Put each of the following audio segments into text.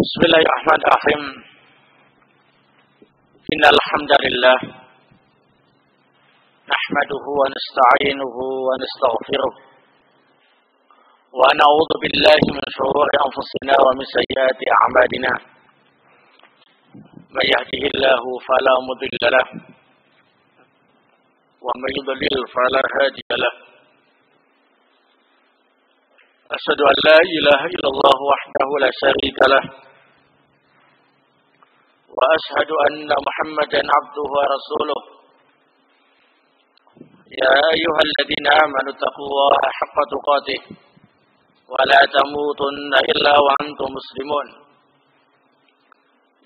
Bismillahirrahmanirrahim. Innal hamdalillah nahmaduhu wa nasta'inuhu wa nastaghfiruh wa na'udzu billahi min shururi anfusina wa min sayyiati a'malina. May yahdihillahu fala mudilla lahu wa may yudlil fala hadiya lahu. Asyhadu an la ilaha illallah wahdahu la syarika lahu wa asyhadu anna Muhammadan abduhu wa rasuluh. Ya ayyuhalladzina amanu taqullaha haqqa tuqatih wa la tamutunna illa wa antum muslimun.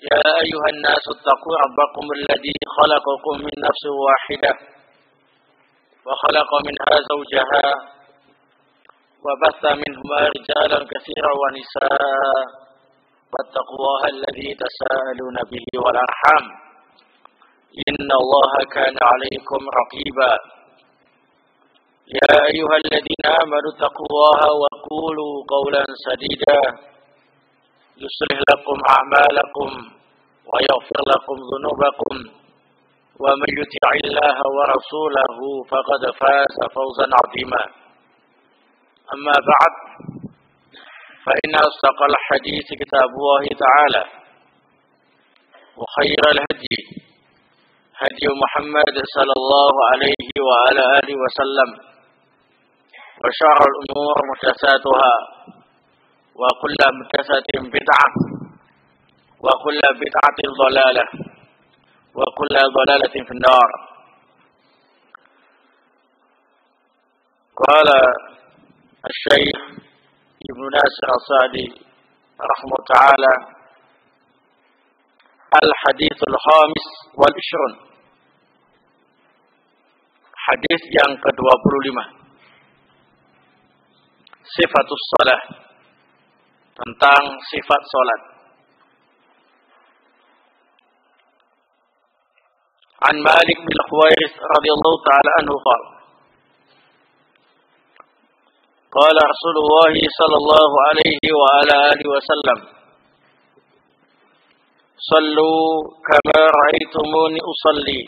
Ya ayyuhan nasu taqu rabbakum alladzi khalaqakum min nafsin wahidah wa khalaqa minha zawjaha wa batha minhuma rijalan katsiran wa nisaa. واتقوا الله الذي تساءلون به والأرحام إن الله كان عليكم رقيبا. يا أيها الذين آمنوا اتقوا الله وقولوا قولا سديدا يصلح لكم أعمالكم ويغفر لكم ذنوبكم ومن يطع الله ورسوله فقد فاز فوزا عظيما. أما بعد فإن أصدق الحديث كتاب الله تعالى وخير الهدي هدي محمد صلى الله عليه وعلى آله وسلم وشر الأمور محدثاتها وكل محدثة بدعة وكل بدعة ضلالة وكل ضلالة في النار. قال الشيخ Ibnu Nasir As-Sa'di rahimahullah ta'ala, Al-Hadithul Khamis wal Ishrun, hadis yang ke-25, sifatus salah, tentang sifat salat. An Malik bin Khuwairis radhiyallahu ta'ala anhu qala قال رسول الله صلى الله عليه وعلى آله وسلم صلوا كما رأيتموني أصلي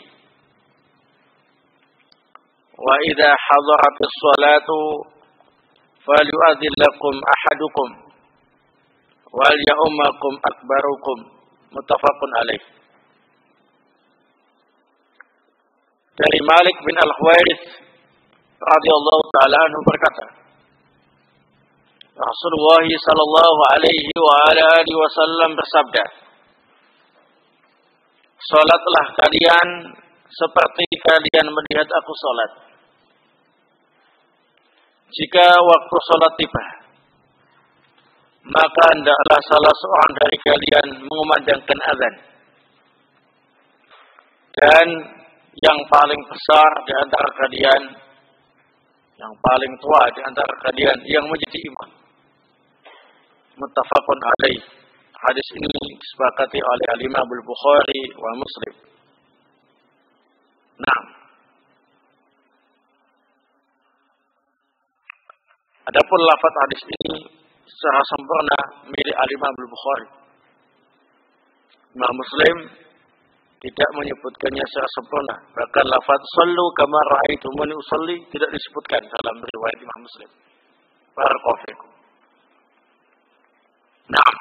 وإذا حضرت الصلاة فليؤذن لكم أحدكم وليؤمكم أكبركم. متفق عليه. Dari Malik bin Al-Khuwairis radhiyallahu ta'ala anhu berkata, Rasulullah sallallahu alaihi wa ala alihi wasallam bersabda, salatlah kalian seperti kalian melihat aku salat. Jika waktu salat tiba, maka hendaklah salah seorang dari kalian mengumandangkan azan. Dan yang paling besar di antara kalian, yang paling tua di antara kalian yang menjadi imam. Muttafaqun alaih. Hadis ini disepakati oleh Al-Imam Al-Bukhari wa Muslim. Nah, adapun lafaz hadis ini secara sempurna milik Al-Imam Al-Bukhari. Imam Muslim tidak menyebutkannya secara sempurna. Bahkan lafaz sallu kama ra'aitumuni usolli tidak disebutkan dalam riwayat Imam Muslim. Barakallahu fikum. Nah,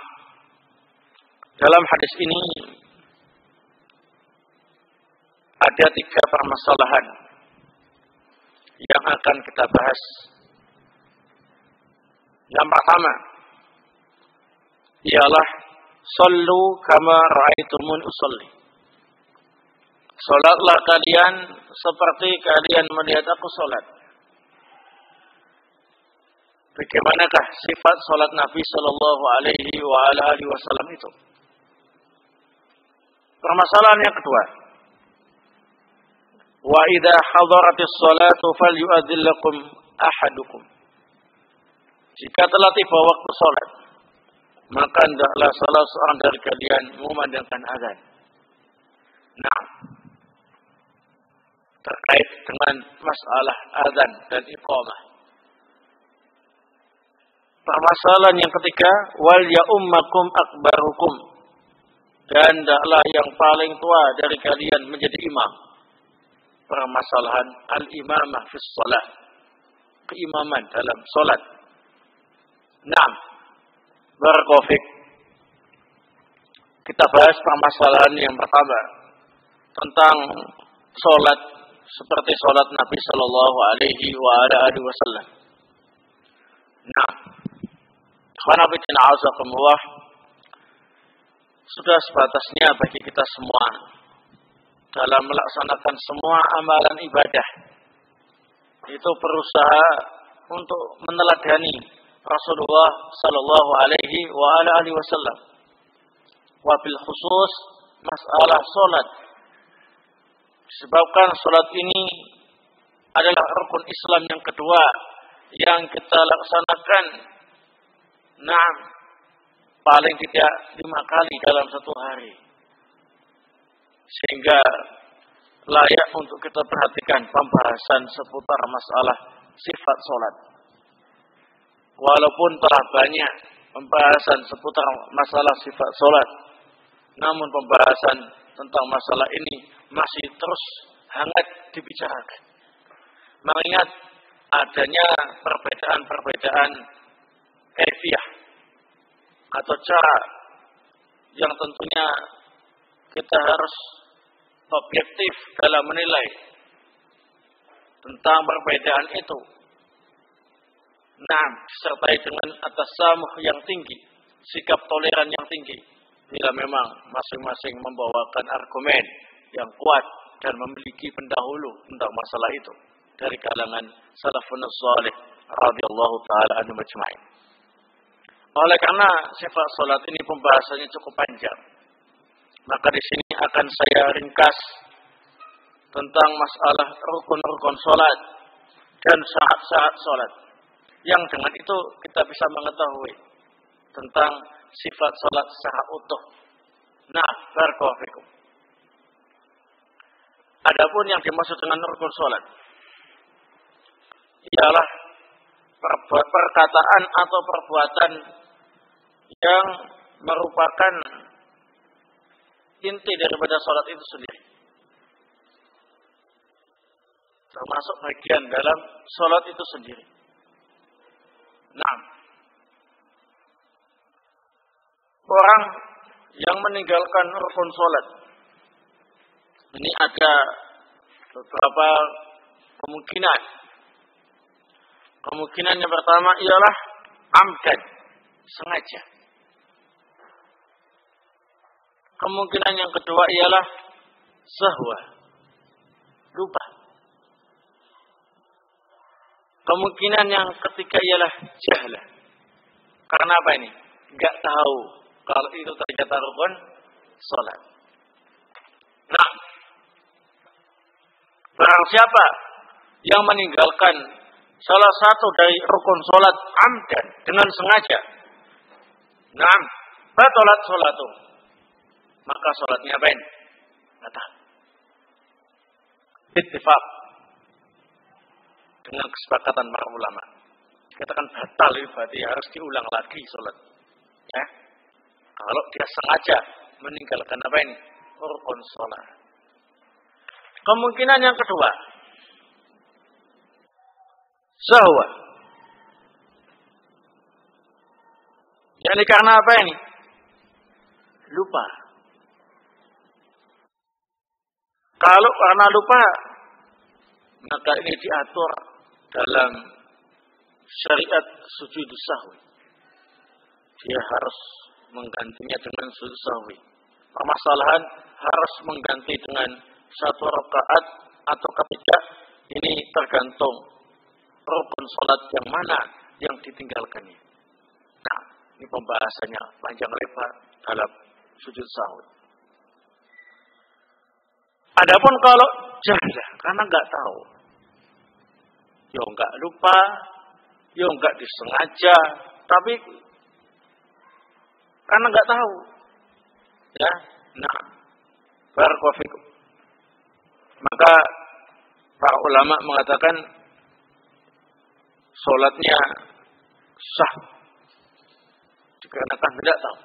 dalam hadis ini ada 3 permasalahan yang akan kita bahas. Yang pertama ialah sallu kama ra'aitumuni usolli. Salatlah kalian seperti kalian melihat aku salat. Bagaimanakah sifat salat Nabi sallallahu alaihi wa ala alihi wasallam itu? Permasalahan yang kedua, wa idza hadaratis salatu falyu'adzin lakum ahadukum. Jika telah tiba waktu salat, maka hendaklah salah seorang dari kalian mengumandangkan azan. Nah, terkait dengan masalah azan dan iqamah, Permasalahan yang ketiga, wal ya ummakum akbarukum, dan hendaklah yang paling tua dari kalian menjadi imam. Permasalahan al-imamah fi shalah, keimaman dalam salat. Naam. Barakallahu fiik. Kita bahas permasalahan yang pertama tentang salat seperti salat Nabi sallallahu alaihi wasallam. Nah, khanabitin a'azakumullah, sudah sebatasnya bagi kita semua dalam melaksanakan semua amalan ibadah itu berusaha untuk meneladani Rasulullah sallallahu alaihi wasallam. Wabil khusus masalah salat, disebabkan salat ini adalah rukun Islam yang kedua yang kita laksanakan, paling tidak 5 kali dalam satu hari, sehingga layak untuk kita perhatikan pembahasan seputar masalah sifat salat. Walaupun telah banyak pembahasan seputar masalah sifat salat, namun pembahasan tentang masalah ini masih terus hangat dibicarakan. Mengingat adanya perbedaan-perbedaan kaifiyah atau cara yang tentunya kita harus objektif dalam menilai tentang perbedaan itu. Disertai dengan at-tasamuh yang tinggi, sikap toleran yang tinggi, bila memang masing-masing membawakan argumen yang kuat dan memiliki pendahulu tentang masalah itu dari kalangan salafun salih radhiyallahu taala anhum ajma'in. Oleh karena sifat salat ini pembahasannya cukup panjang, maka di sini akan saya ringkas tentang masalah rukun-rukun salat dan syarat-syarat salat, yang dengan itu kita bisa mengetahui tentang sifat salat secara utuh. Barakallahu fikum. Adapun yang dimaksud dengan rukun salat ialah perkataan atau perbuatan yang merupakan inti daripada salat itu sendiri, termasuk bagian dalam salat itu sendiri. Orang yang meninggalkan rukun salat ini ada beberapa kemungkinan. Kemungkinan yang pertama ialah amdan, sengaja. Kemungkinan yang kedua ialah sahwa, lupa. Kemungkinan yang ketiga ialah jahlah. Karena apa ini? Enggak tahu kalau itu ternyata rukun salat. Barang siapa yang meninggalkan salah satu dari rukun salat amdan, dengan sengaja, batalat salatu, maka salatnya batal. Ittifaq, dengan kesepakatan para ulama, dikatakan batal itu berarti harus diulang lagi salat. Ya, kalau dia sengaja meninggalkan rukun salat. Kemungkinan yang kedua, sahwa. Jadi karena apa ini? Lupa. Kalau karena lupa, maka ini diatur dalam syariat sujud sahwi. Dia harus menggantinya dengan sujud sahwi. Permasalahan harus mengganti dengan satu rakaat atau ketiga, ini tergantung rukun salat yang mana yang ditinggalkannya. Ini pembahasannya panjang lebar dalam sujud sahwi. Adapun kalau jahlah, karena enggak tahu, ya enggak lupa, ya enggak disengaja, tapi karena enggak tahu, ya, barakallahu fikum. Maka para ulama mengatakan salatnya sah, dikarenakan tidak tahu.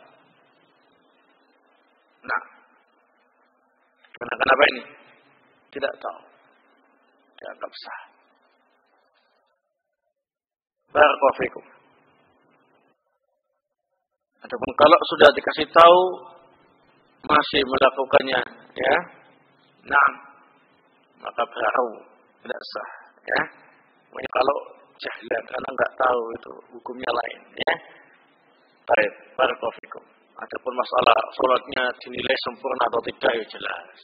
Nah, dikarenakan apa ini? Tidak tahu. Dianggap sah. Barakallahu fikum. Adapun kalau sudah dikasih tahu masih melakukannya, ya, nah, maka baru tidak sah, ya. Pokoknya kalau jahlan karena nggak tahu itu hukumnya lain, ya. Baik, barakallahu fikum. Adapun masalah sholatnya dinilai sempurna atau tidak, ya jelas.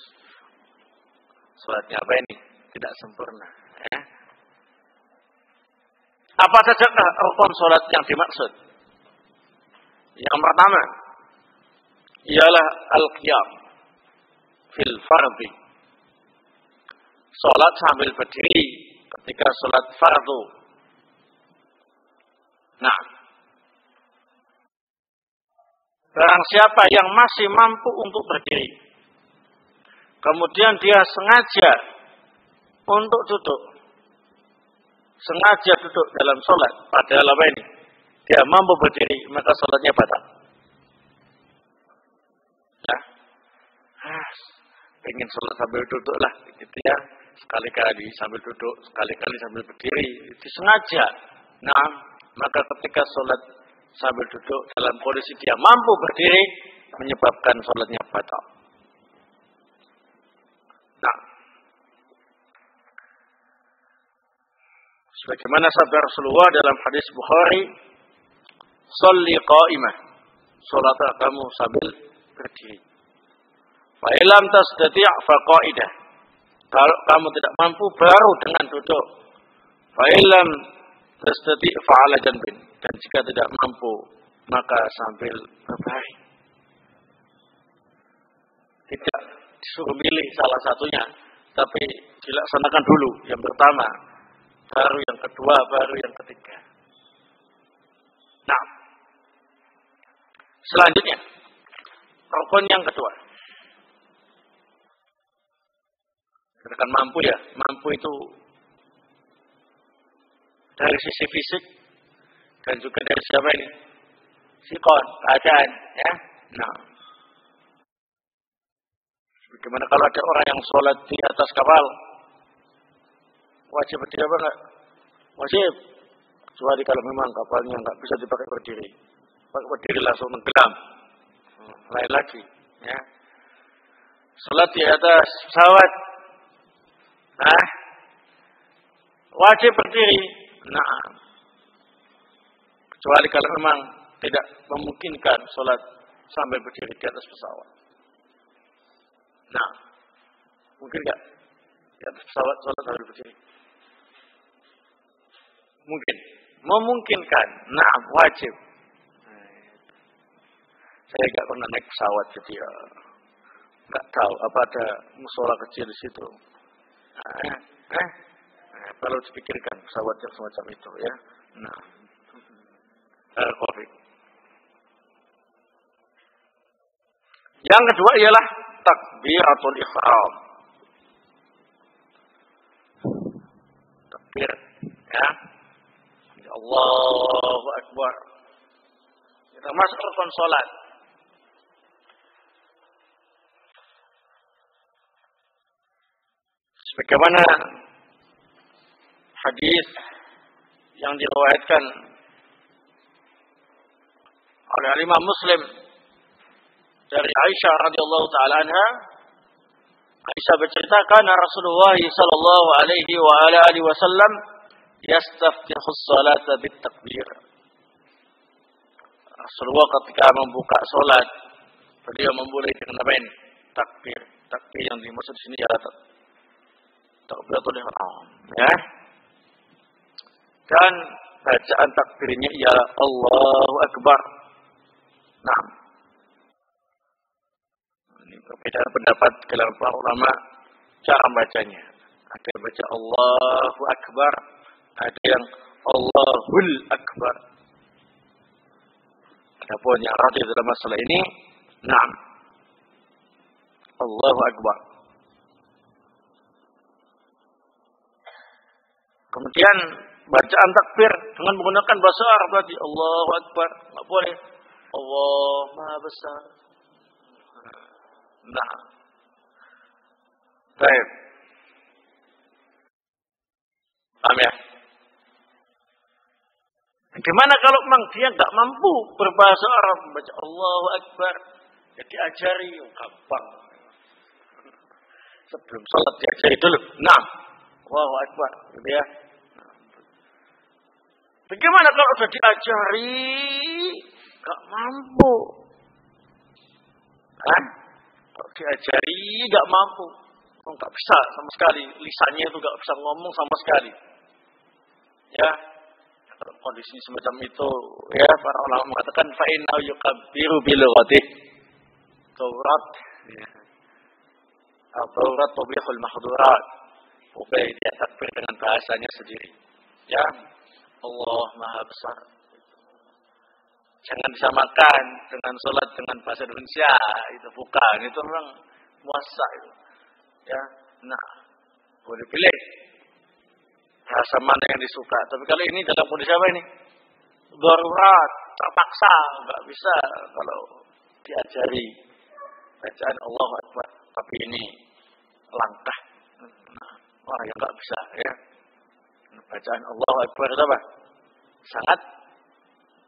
Sholatnya apa ini? Tidak sempurna, ya. Apa saja rukun sholat yang dimaksud? Yang pertama ialah al-qiyam fil fardhi. Sholat sambil berdiri ketika sholat fardu. Nah, barang siapa yang masih mampu untuk berdiri, kemudian dia sengaja untuk duduk, sengaja duduk dalam sholat, padahal apa ini? Dia mampu berdiri, maka sholatnya batal. Ya, pengen sholat sambil duduk lah, gitu ya. Sekali-kali sambil duduk, sekali-kali sambil berdiri, itu sengaja. Nah, maka ketika sholat sambil duduk dalam kondisi dia mampu berdiri, menyebabkan sholatnya batal. Nah, sebagaimana sabda Rasulullah dalam hadis Bukhari, "Sholli qa'imah." Salatlah kamu sambil berdiri. Fa illam tastati' fa qa'idah. Kalau kamu tidak mampu baru dengan duduk. Fa illam tastati' fa 'ala janbin. Dan jika tidak mampu maka sambil berbaring. Tidak disuruh milih salah satunya, tapi dilaksanakan dulu yang pertama, baru yang kedua, baru yang ketiga. Nah, selanjutnya rukun yang kedua. Katakan mampu ya, mampu itu dari sisi fisik dan juga dari siapa ini? Sikon, keadaan, ya. Nah, bagaimana kalau ada orang yang sholat di atas kapal? Wajib berdiri apa enggak? Wajib. Kecuali kalau memang kapalnya enggak bisa dipakai berdiri. Pakai berdiri langsung tenggelam. Lain lagi, ya. Sholat di atas pesawat. Nah, wajib berdiri. Nah, kecuali kalau memang tidak memungkinkan sholat sambil berdiri di atas pesawat. Nah, mungkin enggak di atas pesawat sholat sambil berdiri? Mungkin, memungkinkan. Nah, wajib. Saya enggak pernah naik pesawat, jadi ya enggak tahu apa ada musola kecil di situ. Kalau dipikirkan pesawat yang semacam itu, ya. Nah, COVID. Yang kedua ialah takbiratul ihram. Takbir, ya. Allahu Akbar. Kita masuk rukun salat. Sebagaimana hadis yang diriwayatkan oleh Imam Muslim dari Aisyah radhiyallahu taala anha, Aisyah bercerita, "Kana Rasulullah sallallahu alaihi wa ala alihi wasallam yastaftihu as-salata bit-takbir." Rasulullah ketika membuka salat, beliau memulai dengan apa ini? Takbir. Takbir yang dimaksud di sini adalah takbiratul ihram, ya. Dan bacaan takbirnya ialah Allahu Akbar. Nah, ini perbedaan pendapat dalam para ulama cara bacanya. Ada yang baca Allahu Akbar, ada yang Allahul Akbar. Adapun yang rajih dalam masalah ini, nah, Allahu Akbar. Kemudian bacaan takbir dengan menggunakan bahasa Arab berarti Allahu Akbar, enggak boleh Allah Maha Besar. Nah, baik. Paham ya? Gimana kalau memang dia nggak mampu berbahasa Arab, membaca Allahu Akbar, ya diajari, gampang. Sebelum sholat diajari dulu. Nah, Allahu Akbar, gitu ya. Bagaimana kalau sudah diajari, nggak mampu? Hah? Kalau diajari nggak mampu, nggak bisa sama sekali. Lisannya itu nggak bisa ngomong sama sekali. Ya, kalau kondisi semacam itu, ya para ulama mengatakan fa'inau yukabbiru bilughatih. Taurat, ya. Taurat tubihul mahdurat. Boleh dia takbir dengan bahasanya sendiri. Ya, Allah Maha Besar. Jangan disamakan dengan sholat dengan bahasa Indonesia, itu bukan, itu memang muasa itu. Ya, nah, boleh pilih bahasa mana yang disuka. Tapi kalau ini dalam kondisi apa ini? Darurat, terpaksa, nggak bisa kalau diajari bacaan Allahu Akbar. Tapi ini langkah, nah, orang yang nggak bisa, ya. Bacaan Allahu Akbar itu apa? Sangat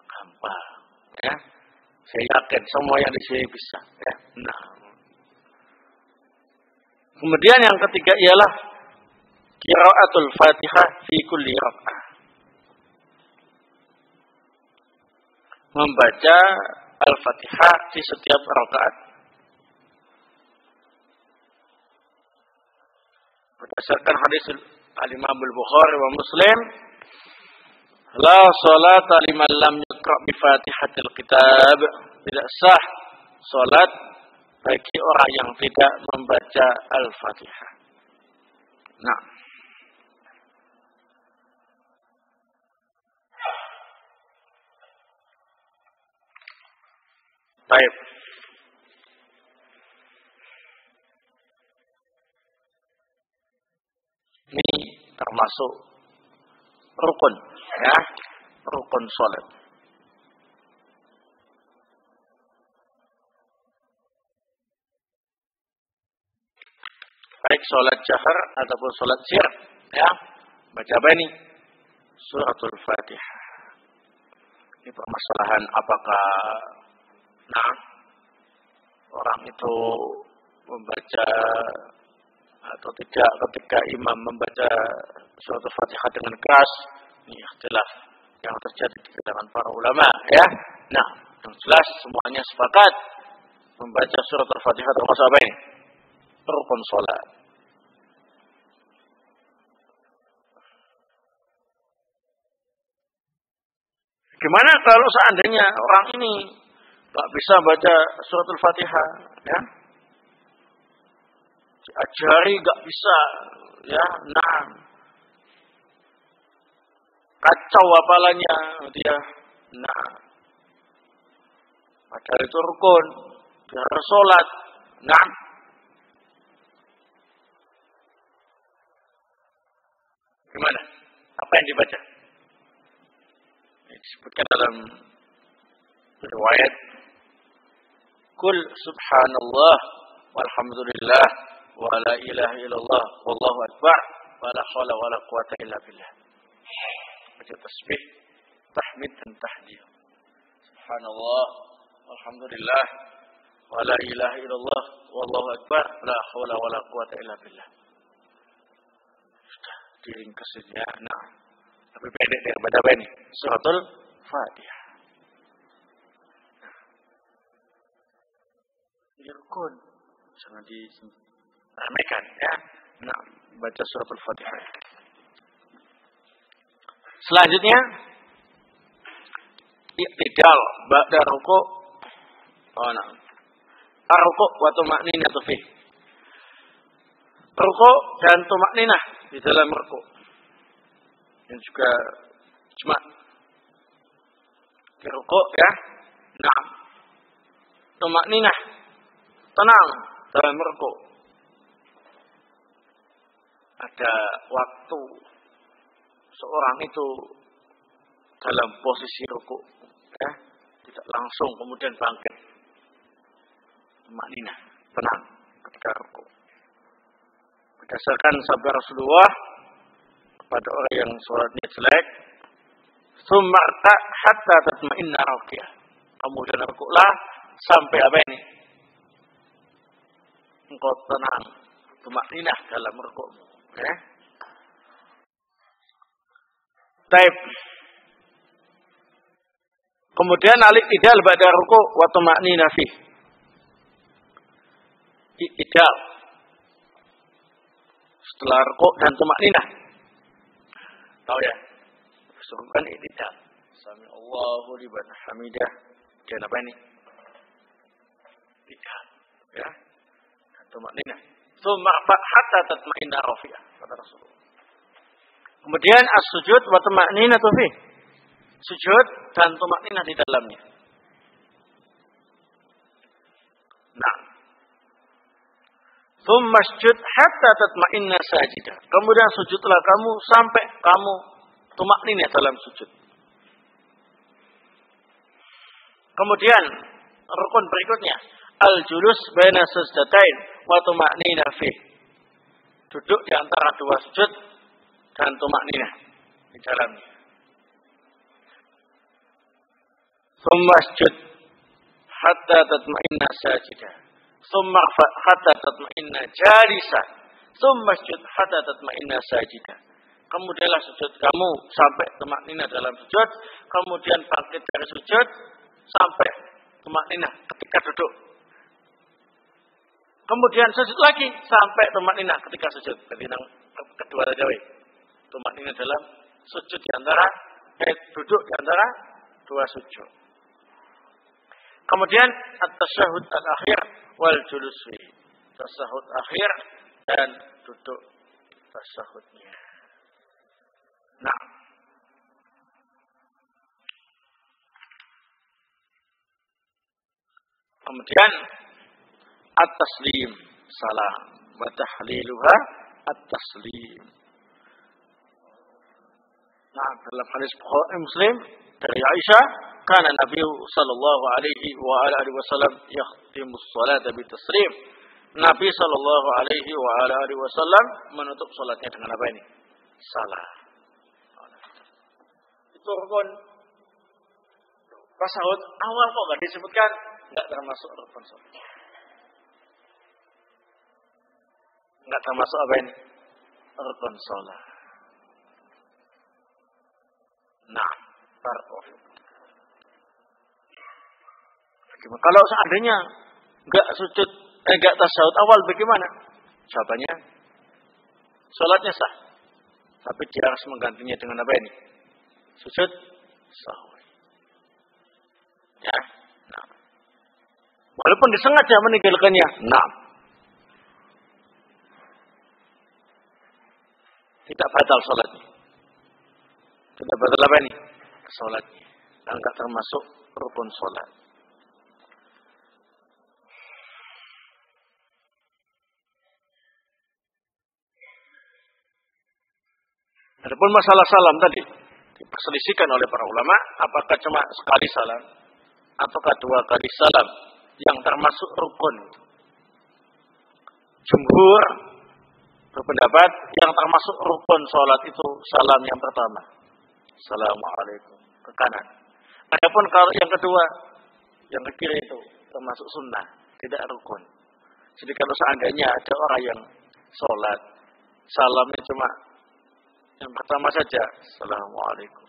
gampang. Ya, saya yakin semua yang di sini bisa. Ya, nah. Kemudian yang ketiga ialah qiraatul Fatihah fi kulli raka'ah. Membaca Al-Fatihah di setiap rakaat. Berdasarkan hadis Al-Imam Al-Bukhari wa Muslim, la salata liman lam yaqra' bi Fatihatil Kitab. Tidak sah salat bagi orang yang tidak membaca Al-Fatihah. Nah, baik. Ini termasuk rukun, ya, rukun salat. Baik salat jahar ataupun salat sir, ya, baca apa ini? Suratul Fatihah. Ini permasalahan apakah orang itu membaca atau tidak ketika imam membaca suratul Fatihah dengan keras. Ini ikhtilaf yang terjadi di kalangan para ulama, ya. Nah, yang jelas semuanya sepakat membaca suratul Fatihah termasuk apa ini? Rukun salat. Gimana kalau seandainya orang ini tak bisa baca suratul Fatihah, ya? Diajari gak bisa, ya. Nah, kacau apalanya dia. Nah, padahal itu rukun, dia harus sholat. Nah, gimana? Apa yang dibaca? Disebutkan dalam riwayat, Kul subhanallah walhamdulillah wa la ilaha illallah wallahu akbar wa la hawla wa la quwata illa billah. Baca tasbih, tahmid dan tahlil. Subhanallah walhamdulillah wa la ilaha illallah wallahu akbar wa la hawla wa la quwata illa billah. Sudah diringkas saja. Nah, tapi pendek daripada apa ini? Suratul Fatihah. Ini rukun, jangan diremehkan, ya. Nah, baca suratul Fatihah. Selanjutnya, i'tidal ba'da ruku'. Oh, nah. Ar-ruku' wa tuma'ninatu fi. Ruku' dan tuma'ninah di dalam ruku'. Yang juga cuma di ruku', ya. Nah, tuma'ninah, tenang dalam ruku'. Ada waktu seorang itu dalam posisi ruku', ya. Tidak langsung kemudian bangkit. Tumakninah, tenang ketika rukuk. Berdasarkan sabda Rasulullah kepada orang yang sholatnya jelek, "Tsummarka hatta tatma'inna raqiyah." Kemudian rukuklah sampai apa ini? Engkau tenang, tumakninah dalam rukukmu. Ya. Taib. Kemudian al-i'tidal ba'da rukuk wa tumakninah fi. I'tidal. Setelah rukuk dan tumakninah. Tahu ya? Suruhkan i'tidal. Sami Allahu liman hamidah. Dan apa ini? I'tidal. Ya. Tumakninah. Tsumma hatta tatma'inna rafiyah, kata Rasulullah. Kemudian as-sujud wa tumakninatu fi. Sujud dan tumakninah di dalamnya. Nah. Tsumma sujud hatta tatma'inna sajidah. Kemudian sujudlah kamu sampai kamu tumakninah dalam sujud. Kemudian rukun berikutnya, al-julus baina sajdatain wa tumakninah fi. Duduk di antara dua sujud dan tumakninah di dalamnya. Tsumma sujud hatta tatma'inna sajidah. Tsumma hatta tatma'inna jalisan. Tsumma sujud hatta tatma'inna sajidah. Kemudianlah sujud kamu sampai tumakninah dalam sujud, kemudian bangkit dari sujud sampai tumakninah ketika duduk. Kemudian sujud lagi sampai tumakninah ketika sujud. Jadi kedua rajawi. Tumakninah dalam sujud di antara duduk di antara dua sujud. Kemudian at-tasyahud al-akhir wal julus fi. Tasyahud akhir dan duduk tasyahudnya. Nah. Kemudian at-taslim, salam, wa tahliluha at-taslim. Nah, dalam hadis Bukhari Muslim dari Aisyah, kana Nabi sallallahu alaihi wa alihi wasallam yakhtimu as-salata bi-taslim. Nabi sallallahu alaihi wa alihi wasallam menutup salatnya dengan apa ini? Salam. Itu rukun tasawuf awal kok enggak disebutkan? Enggak termasuk rukun salat. Enggak termasuk apa ini? Rukun salat. Nah, barakallahu. Kalau seandainya enggak sujud, enggak tasyahud awal bagaimana? Jawabannya, salatnya sah. Tapi dia harus menggantinya dengan apa ini? Sujud sahwi. Ya. Nah. Walaupun disengaja meninggalkannya. Nah. Tidak batal salatnya. Tidak batal apa ini? Salatnya. Dan enggak termasuk rukun salat. Adapun masalah salam tadi diperselisihkan oleh para ulama, apakah cuma sekali salam ataukah dua kali salam yang termasuk rukun. Jumhur berpendapat yang termasuk rukun salat itu salam yang pertama. Assalamualaikum ke kanan. Adapun kalau yang kedua, yang ke kiri itu termasuk sunnah, tidak rukun. Jadi kalau seandainya ada orang yang salat, salamnya cuma yang pertama saja, Assalamualaikum.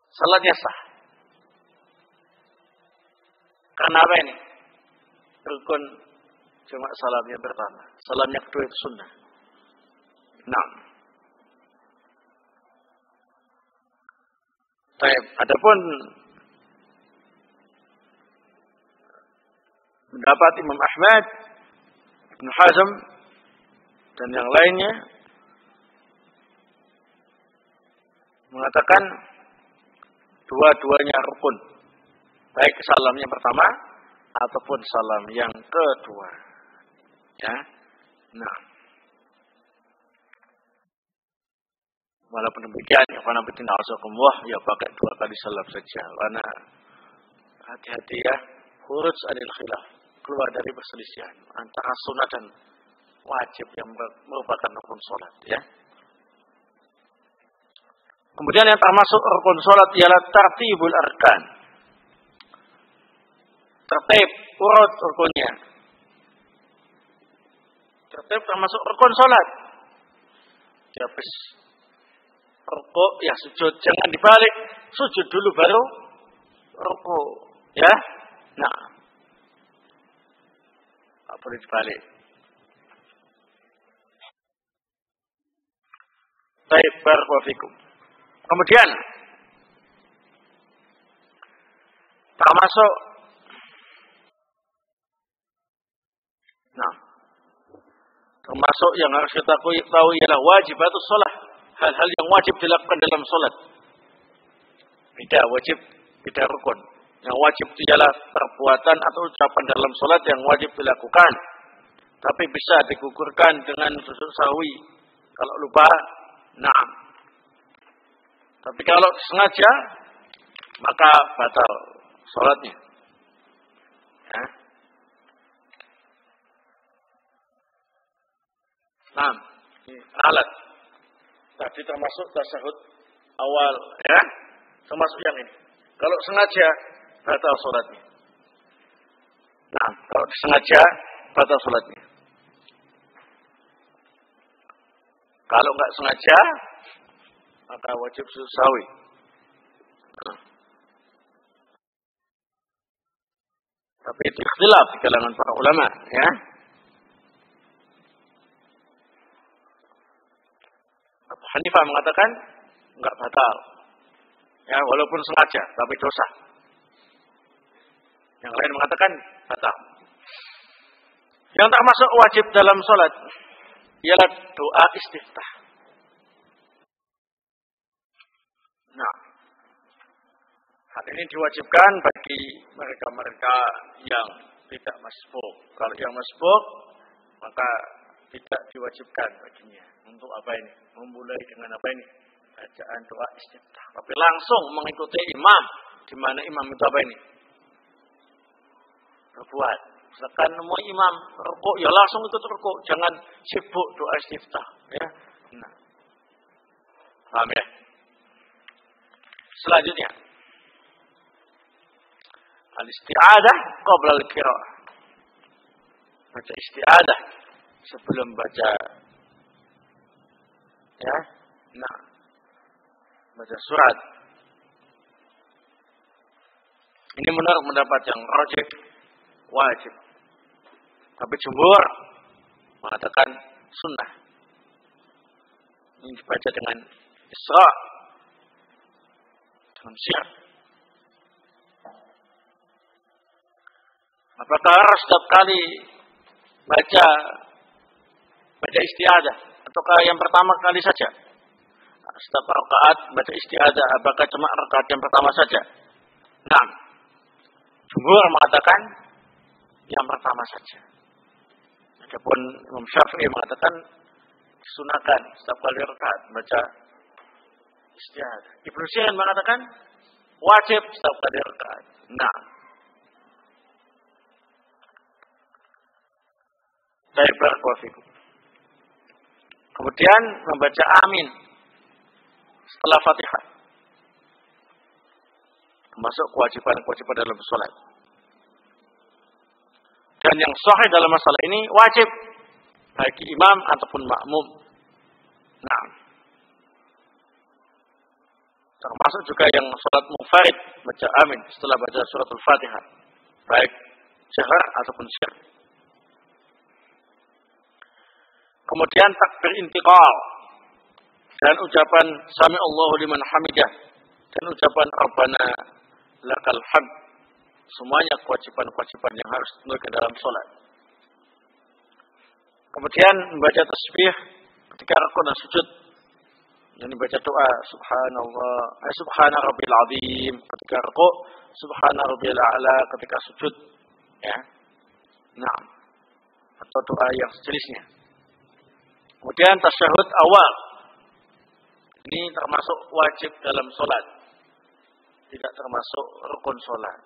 Salatnya sah. Karena apa ini? Rukun cuma salamnya pertama. Salamnya kedua itu sunnah. Nah. Baik, adapun pendapat Imam Ahmad, Ibn Hazm dan yang lainnya mengatakan dua-duanya rukun, baik salam yang pertama ataupun salam yang kedua. Ya, nah, Walaupun demikian, ya ya pakai 2 kali salam saja. Karena hati-hati ya, khuruj anil khilaf, keluar dari perselisihan antara sunnah dan wajib yang merupakan rukun salat, ya. Kemudian yang termasuk rukun salat ialah tartibul arkan. Tertib, urut rukunnya. Tertib termasuk rukun salat. Habis rukuk ya sujud, jangan dibalik. Sujud dulu baru rukuk, ya. Nah, tak boleh dibalik. Baik, barakallahu fikum. Kemudian termasuk yang harus kita tahu ialah wajibatus shalah, hal-hal yang wajib dilakukan dalam salat. Beda wajib, beda rukun. Yang wajib itu ialah perbuatan atau ucapan dalam salat yang wajib dilakukan. Tapi bisa digugurkan dengan sujud sahwi. Kalau lupa, na'am. Tapi kalau sengaja, maka batal salatnya. Ya. Nah, alat. Tadi termasuk tasyahud awal, ya. Termasuk yang ini. Kalau sengaja, batal salatnya. Nah, kalau sengaja, batal salatnya. Kalau enggak sengaja, maka wajib sujud sahwi. Tapi itu ikhtilaf di kalangan para ulama, ya. Abu Hanifah mengatakan enggak batal. Ya, walaupun sengaja, tapi dosa. Yang lain mengatakan batal. Yang termasuk wajib dalam salat ialah doa istiftah. Nah, hal ini diwajibkan bagi mereka-mereka yang tidak masbuk. Kalau yang masbuk, maka tidak diwajibkan baginya. Untuk apa ini? Memulai dengan apa ini? Bacaan doa istiftah. Tapi langsung mengikuti imam. Di mana imam itu apa ini? Berbuat. Misalkan mau imam rukuk, ya langsung ikut rukuk. Jangan sibuk doa istiftah. Ya. Nah. Paham ya? Selanjutnya. Al-isti'adah qabla al-qira'ah. Baca isti'adah sebelum baca, ya. Nah, baca surat. Ini menurut pendapat yang rajih wajib. Tapi jumhur mengatakan sunnah. Ini dibaca dengan Isra, dengan syiar. Apakah harus setiap kali baca isti'adah ataukah yang pertama kali saja? Setiap rakaat baca isti'adah, apakah cuma rakaat yang pertama saja? Nah, jumhur mengatakan yang pertama saja. Adapun Imam Syafi'i mengatakan sunahkan setiap kali rakaat baca isti'adah. Ibnu Sirin mengatakan wajib setiap kali rakaat. Nah, dari barakallahu. Kemudian membaca amin setelah Fatihah. Termasuk kewajiban-kewajiban dalam salat. Dan yang sahih dalam masalah ini wajib bagi imam ataupun makmum. Nah, termasuk juga yang salat munfarid baca amin setelah baca suratul Fatihah, baik jahar ataupun sir. Kemudian takbir intiqal dan ucapan sami Allahu liman hamidah dan ucapan rabbana lakal hamd. Semuanya kewajiban-kewajiban yang harus ditunaikan dalam salat. Kemudian membaca tasbih ketika rukuk dan sujud. Yang dibaca doa subhanallah, subhana rabbil azim ketika rukuk, subhana rabbil a'la ketika sujud, ya. Nah, atau doa yang sejenisnya. Kemudian tasyahud awal Ini termasuk wajib dalam sholat, tidak termasuk rukun sholat.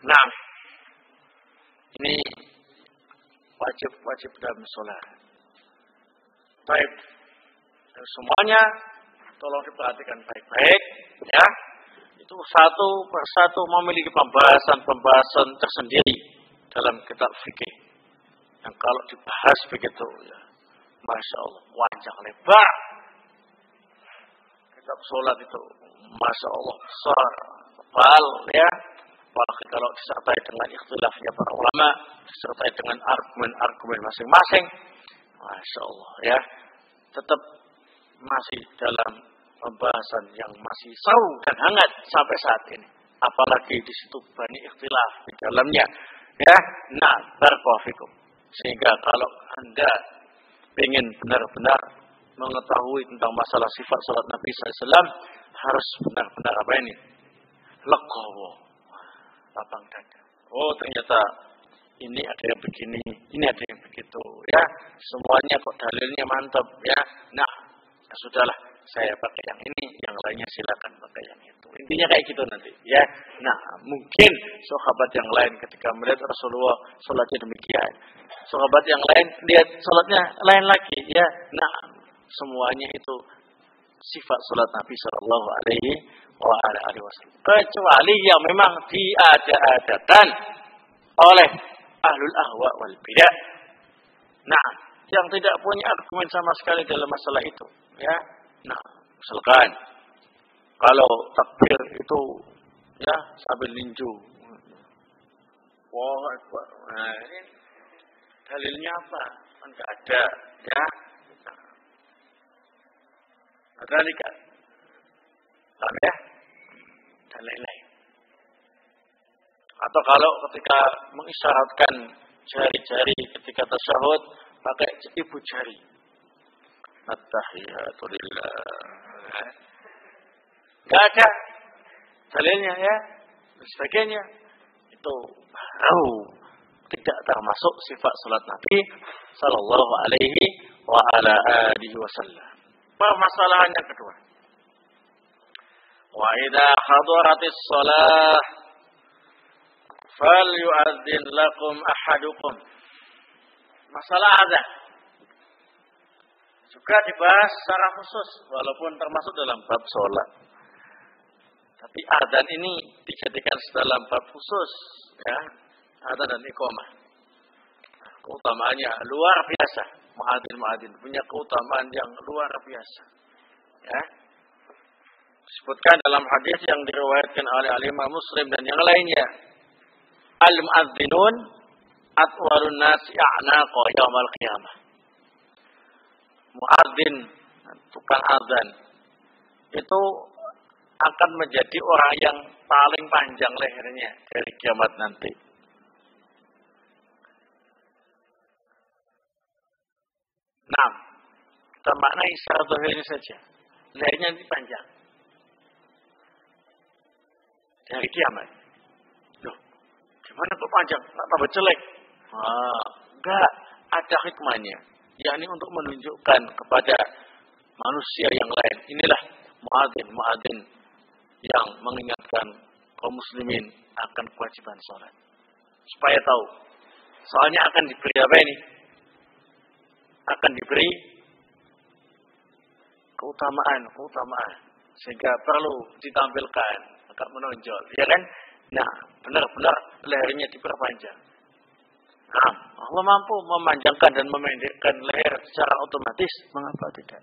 Nah, ini wajib dalam sholat. Baik, semuanya tolong diperhatikan baik-baik, ya. Itu satu persatu memiliki pembahasan tersendiri dalam kitab fikih. Yang kalau dibahas begitu, ya, masya Allah, panjang lebar. Kitab sholat itu, masya Allah, besar, tebal, ya. Apalagi kalau disertai dengan ikhtilafnya para ulama, disertai dengan argumen-argumen masing-masing, masya Allah, ya, tetap masih dalam pembahasan yang masih seru dan hangat sampai saat ini. Apalagi di situ banyak ikhtilaf di dalamnya, ya. Nah, barakallahu. Sehingga kalau Anda ingin benar-benar mengetahui tentang masalah sifat salat Nabi SAW, harus benar-benar apa ini? Legowo, lapang dada. Oh, ternyata ini ada yang begini, ini ada yang begitu, ya. Semuanya kok dalilnya mantap, ya. Nah, ya sudahlah, saya pakai yang ini, yang lainnya silakan pakai yang itu. Intinya kayak gitu nanti, ya. Nah, mungkin sahabat yang lain ketika melihat Rasulullah sholatnya demikian, sahabat yang lain lihat sholatnya lain lagi, ya. Nah, semuanya itu sifat sholat Nabi Shallallahu Alaihi Wasallam. Kecuali yang memang diada-adakan oleh ahlul ahwa wal bidah. Nah, yang tidak punya argumen sama sekali dalam masalah itu, ya. Nah, misalkan kalau takbir itu, ya, sambil ninju. Wah, nah, ini dalilnya apa? Enggak ada, ya. Ada kan? Paham, ya? Dan lain-lain. Atau kalau ketika mengisyaratkan jari-jari ketika tasyahud pakai ibu jari. At-tahiyatu lillah. Enggak ada dalilnya, ya. Dan sebagainya. Itu baru tidak termasuk sifat salat Nabi sallallahu alaihi wa ala alihi wasallam. Permasalahan yang kedua. Wa idza hadaratis shalah falyu'adzin lakum ahadukum. Masalah azan juga dibahas secara khusus walaupun termasuk dalam bab sholat. Tapi azan ini dijadikan dalam bab khusus, ya. Azan dan iqamah. Keutamaannya luar biasa. Muadzin punya keutamaan yang luar biasa, ya. Disebutkan dalam hadis yang diriwayatkan oleh Imam Muslim dan yang lainnya, al-muadzinun atwalun nas ya'naqa yaumal qiyamah. Muadzin, tukang azan, itu akan menjadi orang yang paling panjang lehernya dari kiamat nanti. Nah, kita maknai secara zahirnya saja. Lehernya ini panjang. Dari kiamat. Loh, gimana kok panjang? Nggak tambah jelek? Enggak. Ada hikmahnya. Yakni untuk menunjukkan kepada manusia yang lain. Inilah muadzin yang mengingatkan kaum muslimin akan kewajiban sholat. Supaya tahu. Soalnya akan diberi apa ini? Akan diberi keutamaan. Sehingga perlu ditampilkan, agak menonjol, ya kan? Nah, benar-benar lehernya diperpanjang. Nah, Allah mampu memanjangkan dan memendekkan leher secara otomatis, mengapa tidak?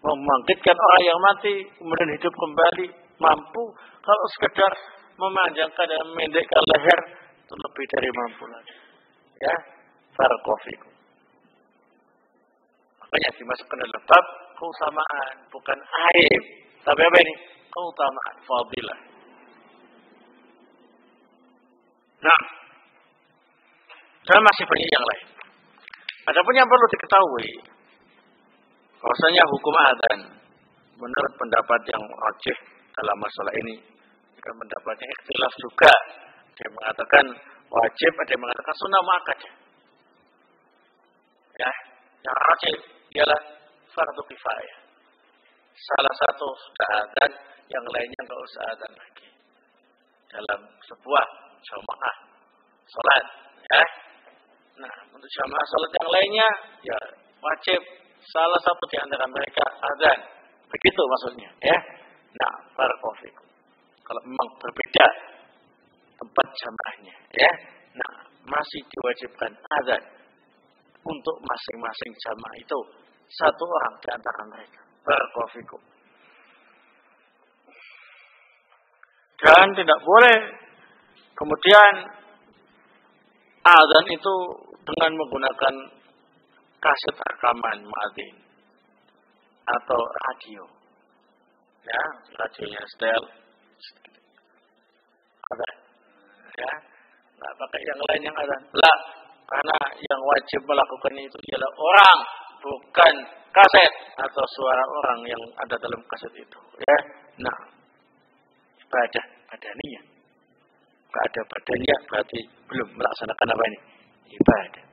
Membangkitkan orang yang mati, kemudian hidup kembali, mampu. Kalau sekedar memanjangkan dan memendekkan leher, itu lebih dari mampu lagi. Ya, barakallahu. Makanya dimasukkan dalam bab keutamaan, bukan aib. Tapi apa ini? Keutamaan, fadilah. Nah, dan masih banyak yang lain. Adapun yang perlu diketahui, bahwasanya hukum adzan menurut pendapat yang rajih dalam masalah ini, dengan pendapatnya ikhtilaf juga. Ada yang mengatakan wajib, ada yang mengatakan sunnah muakkad. Ya, yang rajih ialah fardu kifayah. Salah satu sudah adzan, yang lainnya enggak usah adzan lagi. Dalam sebuah jamaah salat, ya. Nah, untuk jamaah salat yang lainnya ya wajib salah satu di antara mereka adzan. Begitu maksudnya, ya. Nah, barakallahu fikum. Kalau memang berbeda tempat jamaahnya, ya. Nah, masih diwajibkan adzan untuk masing-masing jamaah itu satu orang di antara mereka. Barakallahu fikum. Dan tidak boleh kemudian adzan itu dengan menggunakan kaset rekaman muadzin atau radio. Ya, radionya setel. Adzan. Ya. Nah, pakai yang lain yang adzan. Lah, karena yang wajib melakukan itu ialah orang, bukan kaset atau suara orang yang ada dalam kaset itu. Ya. Nah, ibadah badaniyah. Enggak ada badaniyah berarti belum melaksanakan apa ini? Ibadah.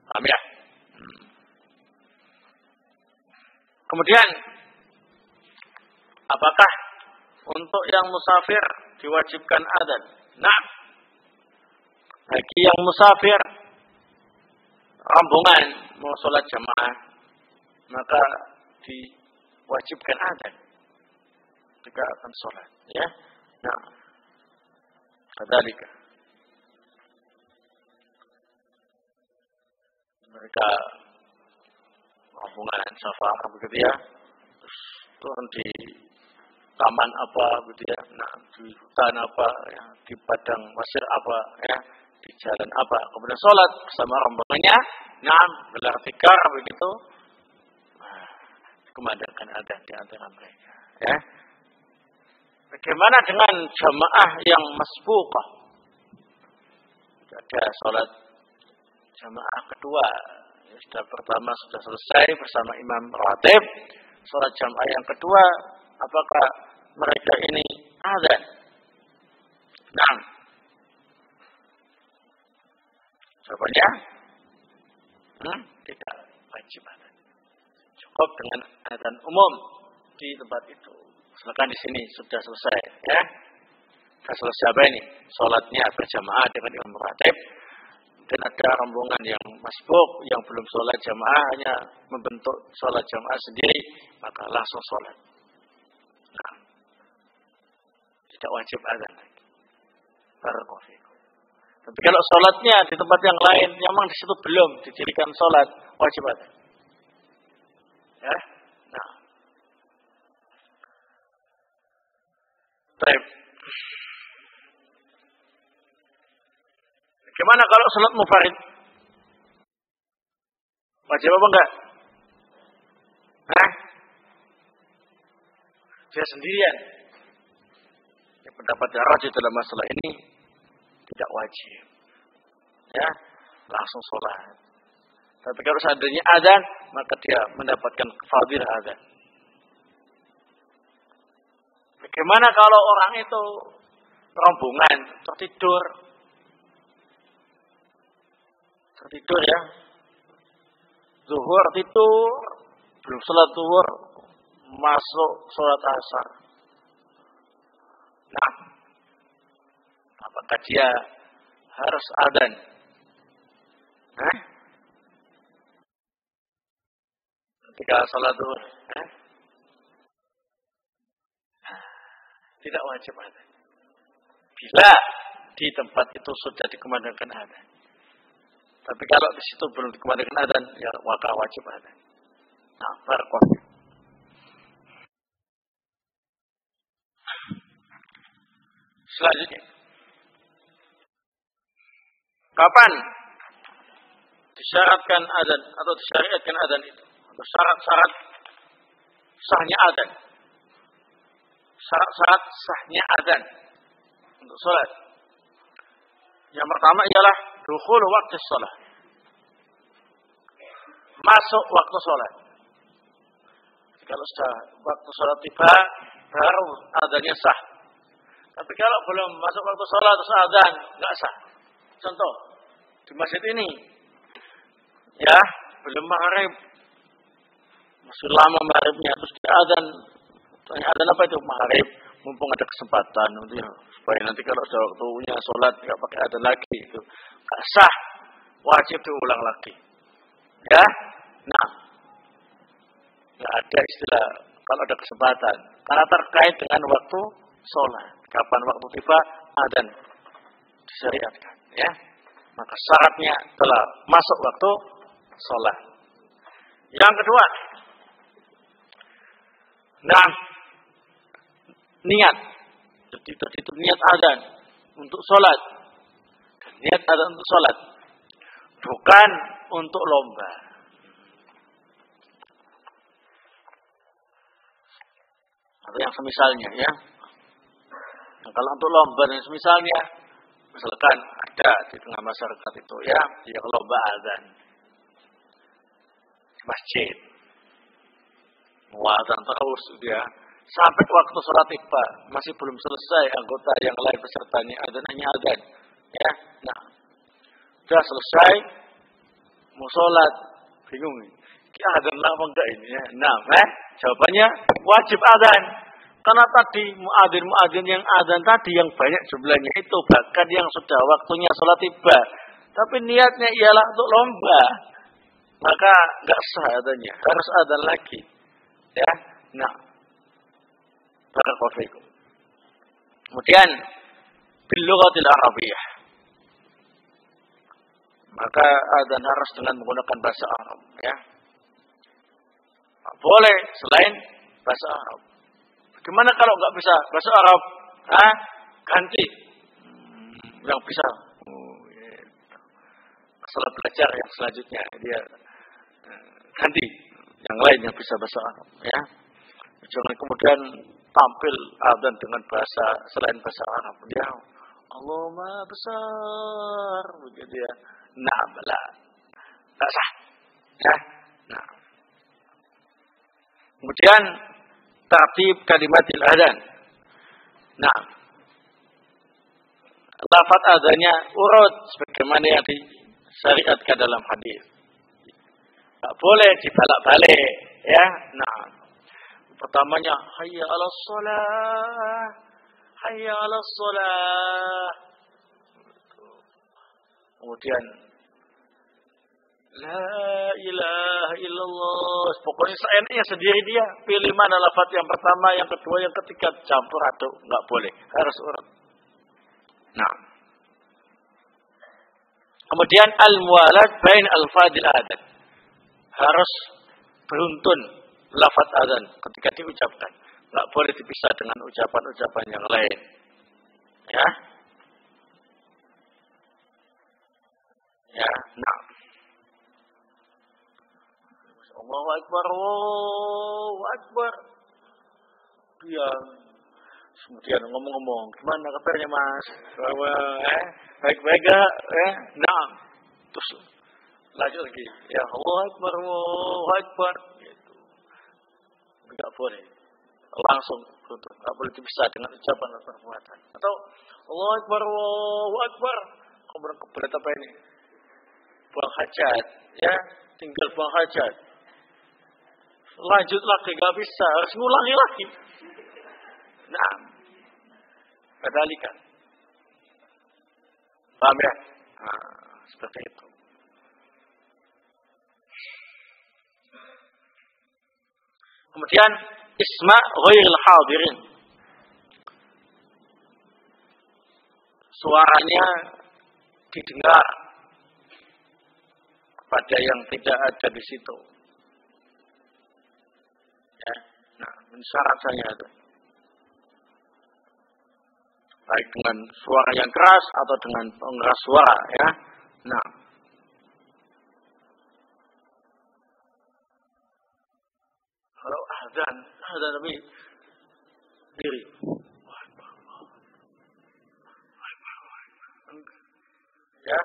Paham ya? Kemudian apakah untuk yang musafir diwajibkan adzan? Nah, bagi yang musafir rombongan mau sholat jamaah maka diwajibkan adzan jika akan sholat, ya. Nah, kadzalika mereka rombongan safar begitu ya, terus turun di taman apa begitu ya, nah di hutan apa ya, di padang pasir apa ya, di jalan apa, kemudian sholat bersama rombongannya, nah gelar tikar begitu, nah, dikumandangkan adzan di antara mereka, ya. Bagaimana dengan jamaah yang masbuqah? Ada sholat jamaah kedua, ya, sudah pertama sudah selesai bersama imam ratib, sholat jamaah yang kedua, apakah mereka ini adzan? Nah, jawabannya tidak wajib adzan. Cukup dengan adzan umum di tempat itu. Misalkan di sini sudah selesai, ya. Sudah selesai apa ini? Sholatnya berjamaah dengan imam ratib. Dan ada rombongan yang masbuk, yang belum sholat jamaah, hanya membentuk sholat jamaah sendiri, maka langsung sholat. Nah, tidak wajib adzan lagi. Barakallahu fikum. Tapi kalau sholatnya di tempat yang lain, memang di situ belum didirikan sholat, wajib adzan. Ya, nah, baik. Bagaimana kalau sholat mufarid? Wajib apa enggak? Hah? Dia sendirian. Ya, pendapat rajih dalam masalah ini tidak wajib. Ya, langsung sholat. Tapi kalau seandainya adzan, maka dia mendapatkan fadilah adzan. Bagaimana kalau orang itu rombongan tertidur ya, zuhur tidur, belum sholat zuhur, masuk sholat asar. Nah, apakah dia harus adzan? Hah? Ketika sholat zuhur, tidak wajib adzan. Bila di tempat itu sudah dikumandangkan adzan. Tapi kalau di situ belum dikumandangkan adzan, ya maka wajib adzan. Nah, barakallahu. Selanjutnya, kapan disyaratkan adzan atau disyariatkan adzan itu? Atau syarat-syarat sahnya adzan? Syarat-syarat sahnya adzan untuk sholat. Yang pertama ialah dukhul waktu sholat. Masuk waktu sholat. Kalau sudah waktu sholat tiba, baru adzannya sah. Tapi kalau belum masuk waktu sholat terus adzan, nggak sah. Contoh di masjid ini, ya belum maghrib. Masih lama maghribnya, terus dia adzan. Tanya adzan apa itu? Maghrib. Mumpung ada kesempatan supaya nanti kalau sudah waktunya sholat nggak pakai adzan lagi itu nggak sah, wajib diulang lagi. Ya, nah, nggak ada istilah kalau ada kesempatan karena terkait dengan waktu sholat. Kapan waktu tiba adzan disyariatkan, ya. Maka syaratnya telah masuk waktu sholat. Yang kedua, nah, niat. Jadi itu niat adzan untuk sholat. Niat adzan untuk sholat. Bukan untuk lomba. Atau yang semisalnya, ya. Nah, kalau untuk lomba dan semisalnya, misalkan ada di tengah masyarakat itu, ya, yang lomba adzan di masjid. Muadzan terus dia. Sampai waktu sholat tiba, masih belum selesai anggota yang lain pesertanya hanya adzan. Ya, nah, sudah selesai, mau sholat, bingung nih. Adzan apa enggak ini? Ya? Nah, jawabannya wajib adzan. Karena tadi muadzin yang adzan tadi yang banyak jumlahnya itu bahkan yang sudah waktunya sholat tiba, tapi niatnya ialah untuk lomba, maka enggak sah adzannya, harus adzan lagi. Ya, nah. Barakallahu fikum. Kemudian bil lughatil arabiyyah. Maka adzan harus dengan menggunakan bahasa Arab, ya. Boleh selain bahasa Arab. Bagaimana kalau enggak bisa bahasa Arab? Ganti yang bisa. Setelah belajar yang selanjutnya dia ganti yang lain yang bisa bahasa Arab, ya. Jangan kemudian tampil adzan dengan bahasa selain bahasa Arab. Dia Allah Maha Besar begitu ya. Nah, tak sah. Ya. Nah. Kemudian tertib kalimatil adzan. Nah. Lafaz adzannya urut sebagaimana yang disyariatkan dalam hadis. Tak boleh dibalak-balik, ya. Nah, pertamanya hayya 'alas shalah, hayya 'alas shalah. Kemudian la ilaha illallah. Pokoknya seenaknya sendiri dia pilih mana lafaz yang pertama, yang kedua, yang ketiga, campur aduk, enggak boleh, harus urut. Nah. Kemudian al-muwalat bain al-fadil adzan. Harus beruntun lafaz adzan ketika diucapkan. Enggak boleh dipisah dengan ucapan-ucapan yang lain. Ya. Ya, nah. Allahu Akbar, Allahu Akbar. Dia kemudian ngomong-ngomong, gimana kabarnya Mas? Baik-baik gak? Nah. Terus lanjut lagi. Ya Allahu Akbar, Allahu Akbar. Gitu. Enggak boleh. Langsung tutup. Enggak boleh dipisah dengan ucapan atau perbuatan. Atau Allahu Akbar, Allahu Akbar. Kemudian apa ini? Buang hajat. Ya. Tinggal buang hajat. Lanjut lagi. Enggak bisa. Harus ngulangi lagi. Nah. Kedalikan. Paham ya? Nah, seperti itu. Kemudian isma ghairil hadirin. Suaranya didengar kepada yang tidak ada di situ. Ya, nah, syarat saja itu. Baik dengan suara yang keras atau dengan pengeras suara, ya. Nah, kalau azan tapi diri. Ya,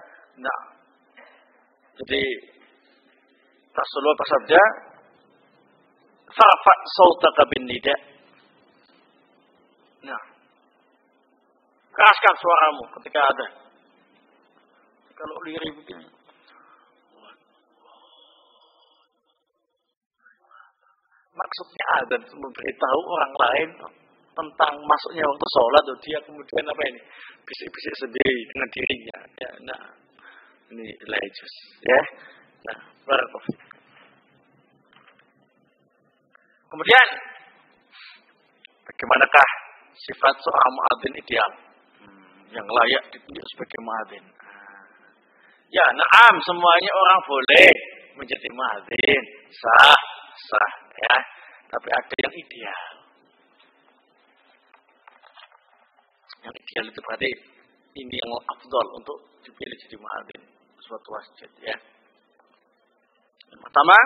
nah. Jadi Rasulullah bersabda, "Farfa' sautaka bin nida." Nah, keraskan suaramu ketika ada. Kalau diri begini. maksudnya adzan memberitahu orang lain tentang masuknya waktu sholat, dia kemudian apa ini? Bisik-bisik sendiri dengan dirinya. Ya, nah, ini lejus, ya. Nah, barakallahu. Kemudian, bagaimanakah sifat seorang muadzin ideal yang layak ditunjuk sebagai muadzin? Ya, na'am, semuanya orang boleh menjadi muadzin, sah, ya. Tapi ada yang ideal. Yang ideal itu berarti ini yang afdal untuk dipilih jadi muadzin suatu masjid, ya. Yang pertama,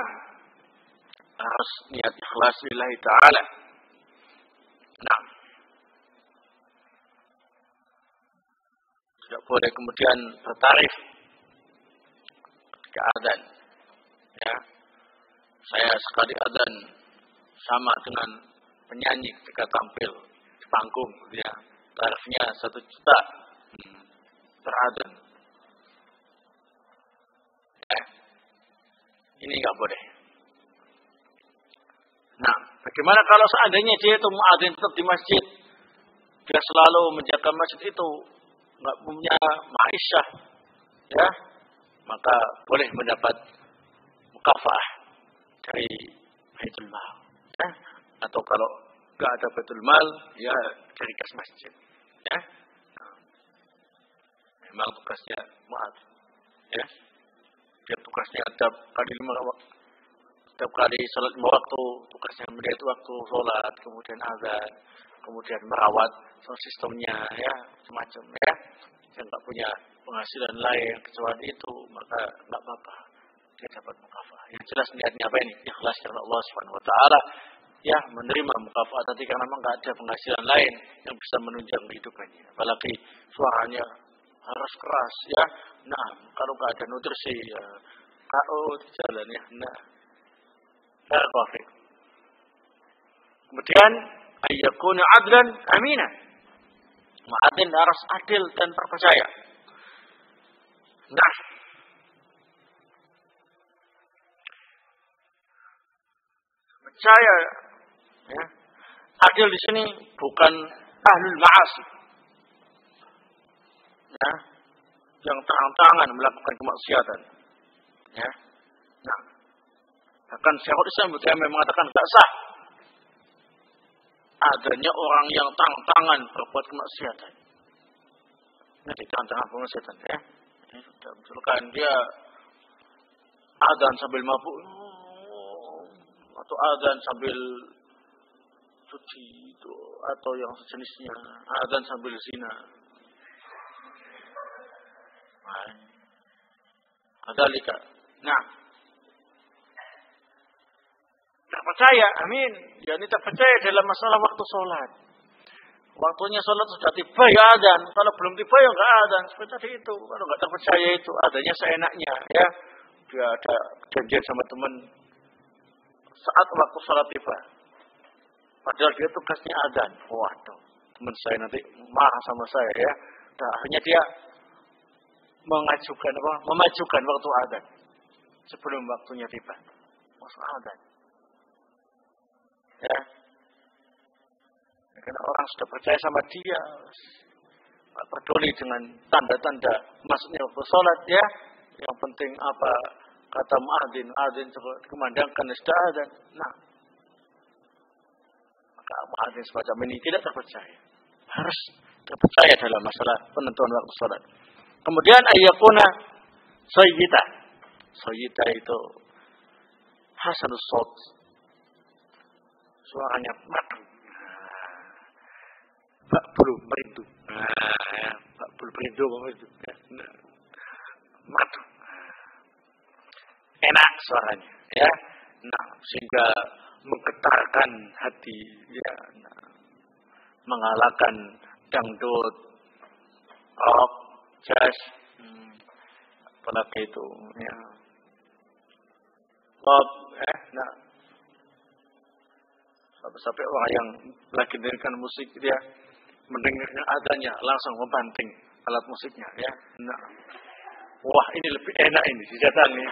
harus niat ikhlas lillahi ta'ala. Nah, tidak boleh kemudian bertarif ketika adzan. Ya, saya sekali adzan sama dengan penyanyi ketika tampil di panggung, ya, tarifnya 1 juta per adzan. Ya, ini nggak boleh. Nah, bagaimana kalau seandainya dia itu muadzin tetap di masjid, dia selalu menjaga masjid itu, nggak punya ma'isyah, ya, maka boleh mendapat mukafaah dari Baitul Mal, ya, atau kalau nggak ada Baitul Mal, ya dari kas masjid, ya. Nah, memang tugasnya muadzin, ya, dia tugasnya setiap kali sholat 5 waktu, tugasnya melihat waktu sholat, kemudian azan, kemudian merawat sistemnya, ya, semacam, ya. Dia nggak punya penghasilan lain kecuali itu, maka nggak apa-apa, dia dapat mukafah. Yang jelas niatnya apa ini? Ikhlas karena Allah Subhanahu Wa Taala, ya, menerima mukafah tadi karena memang nggak ada penghasilan lain yang bisa menunjang kehidupannya. Apalagi suaranya harus keras, ya. Nah, kalau nggak ada nutrisi, ya, KO di jalan, ya. Nah, kemudian ayyakuna adlan amina. Muadzin harus adil dan terpercaya. Nah, percaya, ya. Adil di sini bukan ahlul ma'asi, ya, yang terang-terangan melakukan kemaksiatan, ya. Nah, bahkan Syekhul Islam Ibnu Taimiyah mengatakan tidak sah adanya orang yang terang-terangan berbuat kemaksiatan. Ini terang-terangan kemaksiatan, ya. Ini sudah misalkan dia adzan sambil mabuk, atau adzan sambil suci itu, atau yang sejenisnya, adzan sambil zina. Kadzalika. Nah, terpercaya, amin. Yani terpercaya dalam masalah waktu sholat. Waktunya sholat sudah tiba, ya adzan. Kalau belum tiba, ya nggak adzan. Seperti tadi itu. Kalau nggak terpercaya itu, adanya seenaknya, ya. Dia ada janjian sama teman saat waktu sholat tiba. Padahal dia tugasnya adzan. Waduh, teman saya nanti marah sama saya, ya. Nah, akhirnya dia memajukan waktu adzan sebelum waktunya tiba. Masuk adzan. Ya. Karena orang sudah percaya sama dia, tak peduli dengan tanda-tanda masuknya waktu sholat, ya. Yang penting apa kata muadzin, adzan kumandangkan sudah adzan. Nah, maka muadzin semacam ini tidak terpercaya. Harus terpercaya dalam masalah penentuan waktu sholat. Kemudian ayyakuna sayyita. Sayyita itu hasanus shaut. Suaranya madu. Bak bulu merindu. Bak bulu merindu itu. Madu. Enak suaranya, ya. Nah, sehingga menggetarkan hati, ya. Nah, mengalahkan dangdut, rock, jazz, apalagi itu, ya. Pop, nah. Sampai orang yang lagi mendengarkan musik, dia mendengarkan adanya langsung membanting alat musiknya, ya. Nah, wah, ini lebih enak ini didatangi.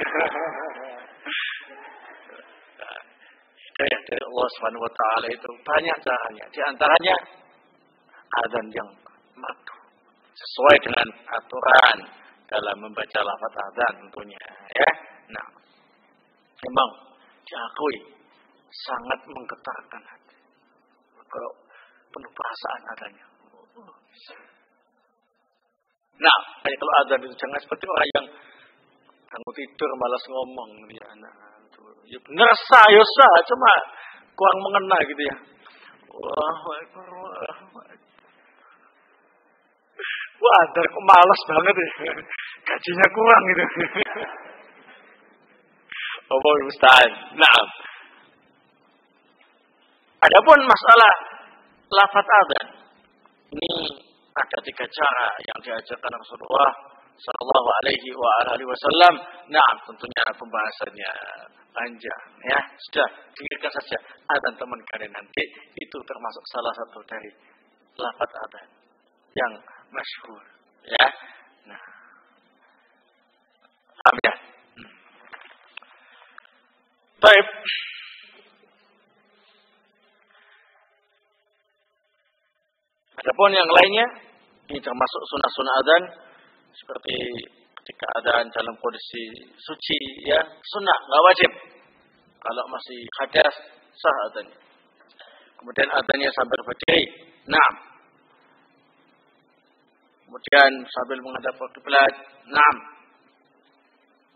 hidayah dari Allah Subhanahu wa taala itu banyak caranya. Di antaranya azan yang merdu sesuai dengan aturan dalam membaca lafaz azan tentunya ya. Nah, memang diakui sangat menggetarkan hati. Kalau penuh perasaan adanya. Nah, kayak kalau azan itu jangan seperti orang yang bangun tidur malas ngomong dia. Nah, itu ya benar sah, ya sah, cuma kurang mengena gitu ya. Wah, azan kok malas banget ya. Gajinya kurang gitu. Allah musta'an. Nah, adapun masalah lafaz azan ini ada 3 cara yang diajarkan Rasulullah Sallallahu Alaihi Wasallam. Nah, tentunya pembahasannya panjang ya. Sudah dengarkan saja azan teman kalian nanti. Itu termasuk salah satu dari lafaz azan yang masyhur ya. Nah, paham ya? Baik. Adapun yang lainnya ini termasuk sunnah-sunnah adzan seperti ketika adzan dalam kondisi suci ya, sunnah, enggak wajib. Kalau masih hadas sah adzannya. Kemudian adzannya sambil berdiri. Naam. Kemudian sambil menghadap ke kiblat. Naam.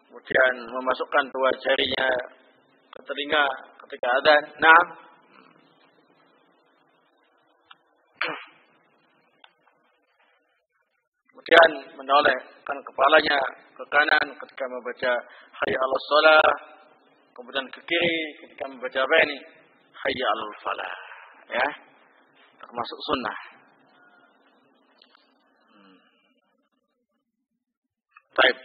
Kemudian memasukkan 2 jarinya ke telinga ketika adzan. Naam. Kemudian menolehkan kepalanya ke kanan ketika membaca hayya 'alas shalah, kemudian ke kiri ketika membaca apa ini? Hayya 'alal falah. Ya. Termasuk sunnah. Baik.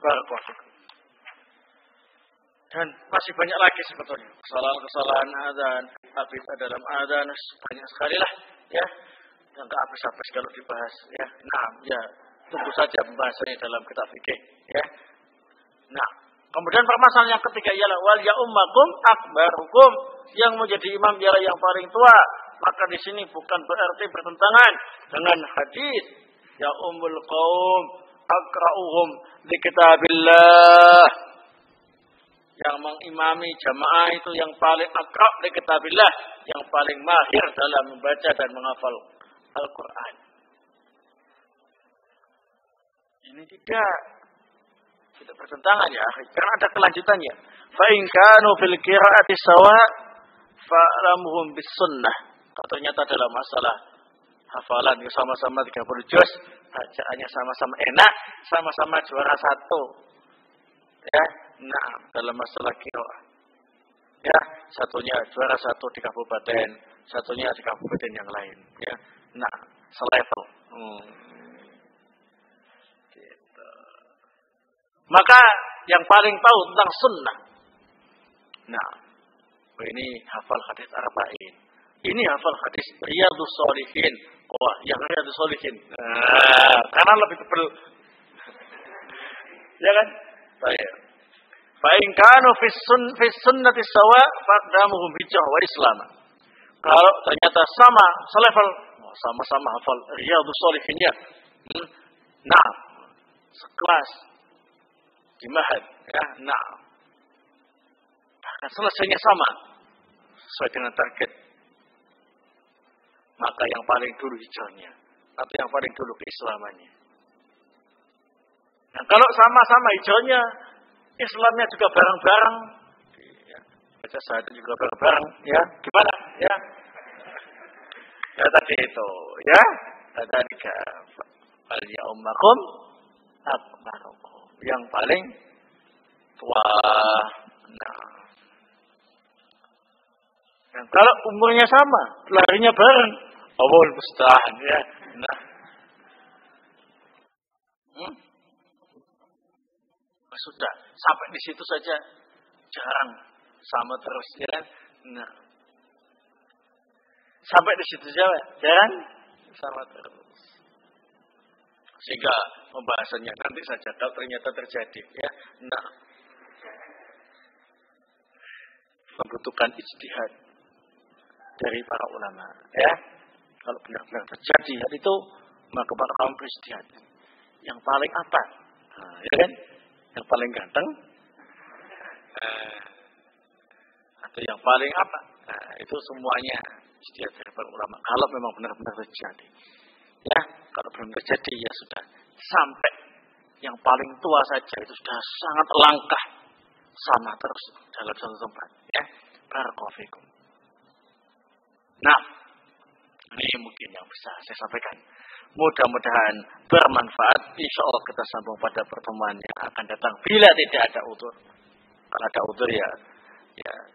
Barakallahu. Dan masih banyak lagi sebetulnya kesalahan-kesalahan adzan, habis dalam adzan banyak sekali lah ya. Yang tak habis-habis kalau dibahas ya. Nah, ya tunggu saja pembahasannya dalam kitab fikih ya. Nah, kemudian permasalahan yang ketiga ialah wal ya ummakum akbarukum, yang menjadi imam ialah yang paling tua. Maka di sini bukan berarti bertentangan dengan hadis ya ummul qaum aqra'uhum li kitabillah. Yang mengimami jamaah itu yang paling aqra' li kitabillah, yang paling mahir dalam membaca dan menghafal Al-Quran. Ini tidak bertentangan ya, karena ada kelanjutannya. Fa in kanu fil qira'ati sawa fa'lamuhum bis sunnah. Ternyata dalam masalah hafalan sama-sama 30 juz, bacaannya sama-sama enak, sama-sama juara 1. Ya, nah dalam masalah qiraah. Ya, satunya juara 1 di kabupaten, satunya di kabupaten yang lain, ya. Nah, selevel. Gitu. Maka yang paling tahu tentang sunnah. Nah, ini hafal hadis arba'in. Ini hafal hadis Riyadhus Shalihin. Wah, yang Riyadhus Shalihin. Nah, karena lebih tebal. Ya kan? Baik. Fa in kanu fi sunnati sawa faqdamuhum hijrah wa islam. Kalau ternyata sama selevel, sama-sama hafal Riyadhus Shalihin ya. Nah, sekelas di mahad ya. Nah, bahkan selesainya sama sesuai dengan target. Maka yang paling dulu hijrahnya atau yang paling dulu keislamannya. Nah, kalau sama-sama hijrahnya, Islamnya juga bareng-bareng, ya, baca syahadat juga bareng-bareng, ya, gimana? Ya, ya tadi itu, ya, tadi fal ya ummakum akbarukum, yang paling tua. Nah, yang kalau umurnya sama, larinya bareng, Allahul musta'an, ya. Nah, sudah sampai di situ saja jarang sama terus ya. Nah, sampai di situ saja jarang sama terus. Sehingga pembahasannya nanti saja kalau ternyata terjadi ya. Nah, membutuhkan ijtihad dari para ulama. Ya, kalau benar-benar terjadi hal itu, maka para kaum beristihad. Yang paling apa? Ya kan? Yang paling ganteng? Atau yang paling apa? Itu semuanya ijtihad dari para ulama. Kalau memang benar-benar terjadi. Ya, kalau belum terjadi ya sudah. Sampai yang paling tua saja itu sudah sangat langkah. Sama terus dalam satu tempat. Ya, barakallahu fikum. Nah, ini mungkin yang bisa saya sampaikan. Mudah-mudahan bermanfaat. Insya Allah kita sambung pada pertemuan yang akan datang. Bila tidak ada udzur. Kalau ada udzur ya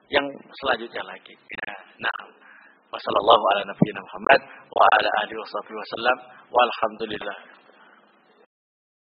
yang selanjutnya lagi. Ya, nah, wassalamualaikum warahmatullahi wabarakatuh. Wa ala alihi wasallam. Walhamdulillah.